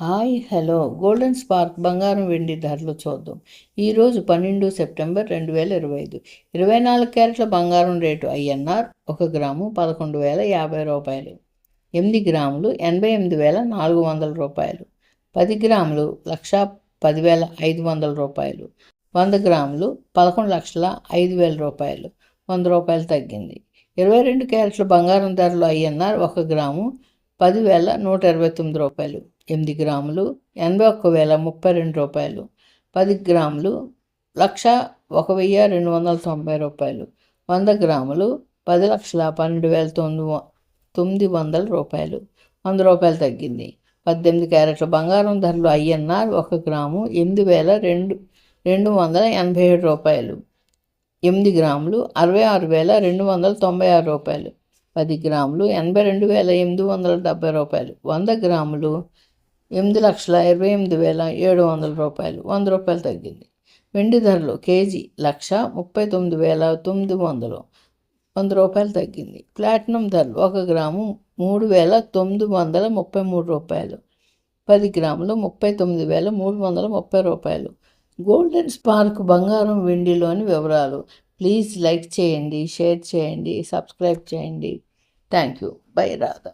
Hi hello golden spark బంగారం వెండి ధరలు చూద్దాం. ఈరోజు 12 సెప్టెంబర్ 2025. 24 క్యారెట్ల బంగారం రేటు ఐఎన్ఆర్ 1 గ్రాము 11,050 రూపాయలు. 8 గ్రాములు 88,400 రూపాయలు. 10 గ్రాములు 1,10,500 రూపాయలు. 100 గ్రాములు 11,05,000 రూపాయలు. 100 రూపాయలు తగ్గింది. 22 క్యారెట్ల బంగారం ధరలు ఐఎన్ఆర్ 1 గ్రాము 10,129 రూపాయలు. 8 గ్రాములు 81,032 రూపాయలు. 10 గ్రాములు 1,01,290 రూపాయలు. 100 గ్రాములు 10,12,900 రూపాయలు. 100 రూపాయలు తగ్గింది. 18 క్యారెట్ల బంగారం ధరలు ఐఎన్ఆర్ 1 గ్రాము 8,287 రూపాయలు. 8 గ్రాములు 66,296 రూపాయలు. 10 గ్రాములు 82,870 రూపాయలు. 100 గ్రాములు 8,28,700 రూపాయలు. 100 రూపాయలు తగ్గింది. వెండి ధరలు కేజీ 1,39,900. 100 రూపాయలు తగ్గింది. ప్లాటినం ధరలు 1 గ్రాము 3,933 రూపాయలు. 10 గ్రాములు 39,330 రూపాయలు. గోల్డెన్ స్పార్క్ బంగారం వెండిలోని వివరాలు. ప్లీజ్ లైక్ చేయండి, షేర్ చేయండి, సబ్స్క్రైబ్ చేయండి. Thank you. బై రాధా.